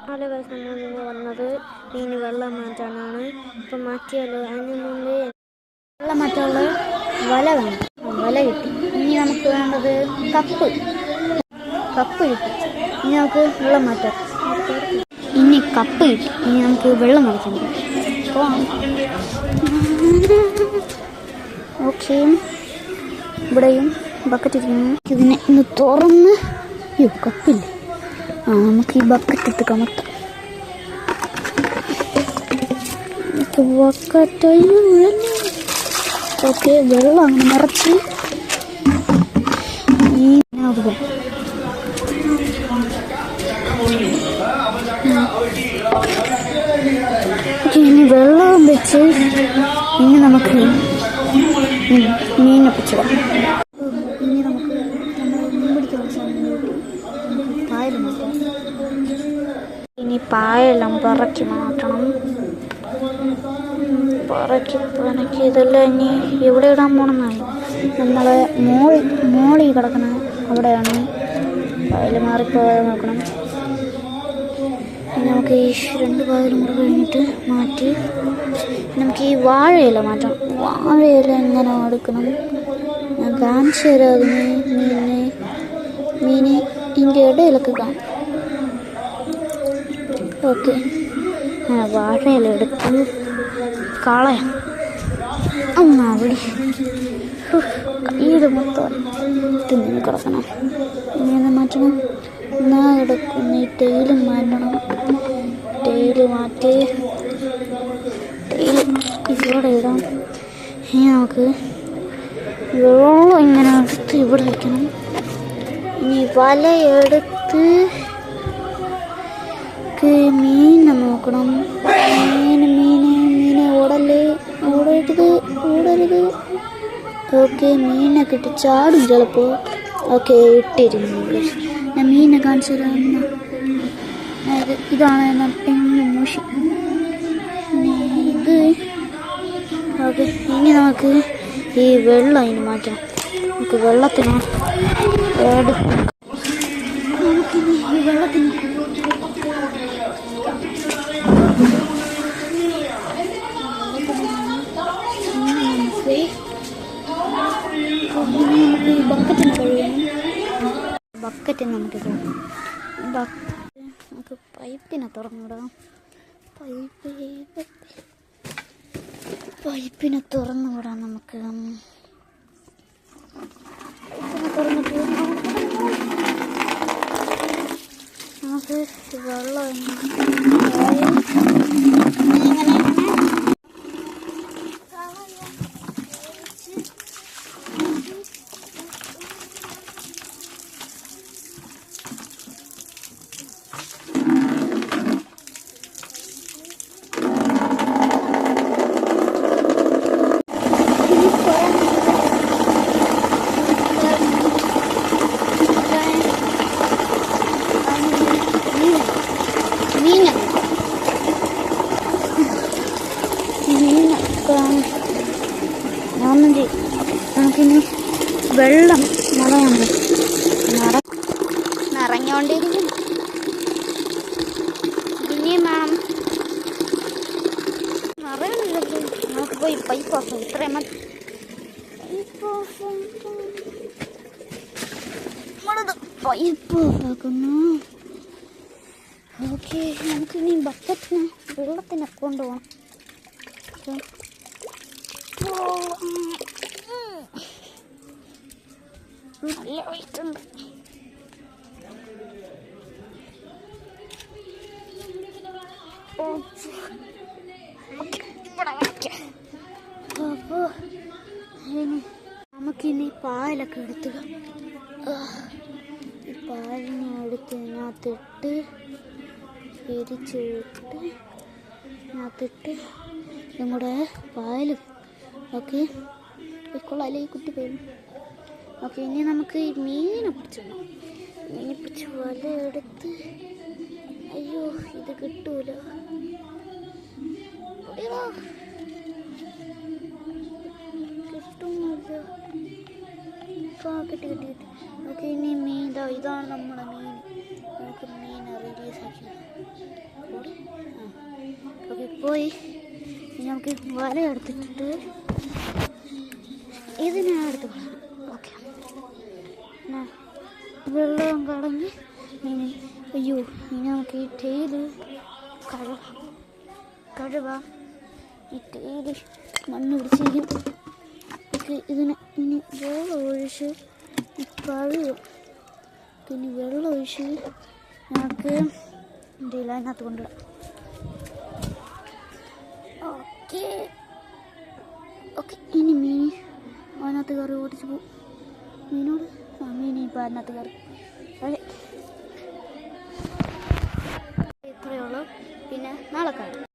Hello guys, നമ്മൾ വന്നത് ഇനി വെള്ളം മാറ്റാനാണ്. ഇപ്പം മാറ്റിയാലോ? അതിന് മുന്നേ വെള്ളം മാറ്റാനുള്ള വല വേണം. വല കിട്ടി. ഇനി നമുക്ക് വേണ്ടത് കപ്പ് കിട്ടി. ഇനി നമുക്ക് വെള്ളം മാറ്റാം. ഇനി കപ്പ് കിട്ടി. ഇനി നമുക്ക് വെള്ളം മാറ്റാം. ഓക്കെ, ഇവിടെയും ബക്കറ്റ് ഇരിക്കുന്നു. ഇതിനെ ഇന്ന് തുറന്ന് കപ്പില്ലേ, നമുക്ക് ഈ ബക്കറ്റ് ഇട്ട് കമത്താം. ഓക്കെ, വെള്ളം അങ്ങനെ നിറച്ച് ഇനി വെള്ളം വെച്ച് ഇനി നമുക്ക് മീനെ പിടിച്ചിടാം. ഇനി നമുക്ക് മീൻ പിടിക്കുന്ന സമയത്ത് പായൽ മാറ്റാം. ഇനി പായെല്ലാം പറക്കി മാറ്റണം. പറക്കി ഇതെല്ലാം ഇനി എവിടെ ഇടാൻ പോകണമെന്നായി. നമ്മളെ മോളി കിടക്കണം, അവിടെയാണ് പായൽ മാറിപ്പോയാൽ നോക്കണം. നമുക്ക് ഈ 2 പായലും കൂടെ കഴിഞ്ഞിട്ട് മാറ്റി നമുക്ക് ഈ വാഴയില മാറ്റണം. വാഴയില എങ്ങനെ എടുക്കണം ഞാൻ കാണിച്ചു തരാം. അതിന് മീനെ ഇതിൻ്റെ ഇടയിലൊക്കെ കാണും. ഓക്കെ, വാഴയില എടുത്ത് കളയാം. അവിടെ കയ്യിൽ മൊത്തം തിന്നു കിടക്കണം. ഇങ്ങനെ മാറ്റണം. എന്നാ കിടക്കുന്ന ഈ ടൈലും മാറ്റണം. ടൈല് മാറ്റി ഇവിടെ ഇടാം. ഇനി നമുക്ക് വെള്ളം ഇങ്ങനെ എടുത്ത് ഇവിടെ വയ്ക്കണം. ഇനി വലയെടുത്ത് മീനെ നോക്കണം. മീനെ ഓടരുത്. ഓക്കെ, മീനെ കിട്ടി ചാടും ചിലപ്പോൾ. ഓക്കെ, ഇട്ടിരുന്നു. ഞാൻ മീനെ കാണിച്ചു തരാം. ഇതാണ് പെണ്ണ് മൂഷി. ഇത് ഓക്കെ. ഇനി നമുക്ക് ഈ വെള്ളം അതിന് മാറ്റണം. നമുക്ക് വെള്ളത്തിന് നമുക്കിനി ഈ വെള്ളത്തിന് ബക്കറ്റിന് കഴിയണം. ബക്കറ്റിന് നമുക്ക് പൈപ്പിനെ തുറന്നിടാം. പൈപ്പിനെ തുറന്നുവിടാം. നമുക്ക് വെള്ളം നമുക്കിനി വെള്ളം നിറഞ്ഞോണ്ടിരിക്കും. ഇനിയും വേണം. നിറയണില്ല. നമുക്ക് പോയി പൈപ്പ് ഓഫ് ആക്കും. ഇത്രയും മതി. പൈപ്പ് ഓഫ് ആക്കുന്നു. ഓക്കെ, നമുക്കിനി ബക്കറ്റിന് വെള്ളത്തിനെ കൊണ്ടുപോകണം. നല്ല വെയിറ്റ് ഉണ്ട്. അപ്പോൾ നമുക്കിനി പായലൊക്കെ എടുത്തുക. ഈ പായലിനെ എടുത്ത് ഇതിനകത്തിട്ട് പിരിച്ച് വിട്ട് ഇതിനകത്തിട്ട് ഇതും കൂടെ പായൽ. ഓക്കെ, കൊള്ളാല്ലേ കുട്ടി പേരും. ഓക്കെ, ഇനി നമുക്ക് ഈ മീനെ പിടിച്ചിടണം. മീനെ പിടിച്ച് വല എടുത്ത് അയ്യോ ഇത് കിട്ടൂല. കിട്ടുന്നില്ല. കിട്ടി. ഓക്കെ, ഇനി മീൻ ഇതാണ് നമ്മുടെ മീൻ. നമുക്ക് മീനെ റിലീസാക്കി. പോയി. ഇനി നമുക്ക് വല എടുത്തിട്ട് ഇതിനെ എടുത്ത് ഓക്കെ. വെള്ളം കളഞ്ഞ് ഇനി അയ്യോ ഇനി നമുക്ക് ഈ ടെയില് കഴുകാം. ഈ ടെയില് മണ്ണ് പിടിച്ചിരിക്കും. ഇതിനെ ഇനി വെള്ളം ഒഴിച്ച് കഴുകും. പിന്നെ വെള്ളം ഒഴിച്ച് നമുക്ക് ഇന്ത്യയിൽ അതിനകത്ത് കൊണ്ടുവിടാം. Okay okay. ഇനി മീൻ അതിനകത്ത് കയറി ഓടിച്ച് പോകും. മീനോട് മീൻ ഇപ്പോൾ അതിനകത്ത് കയറി. അതെ ഇത്രയേ ഉള്ളൂ. പിന്നെ നാളെ കാണാം.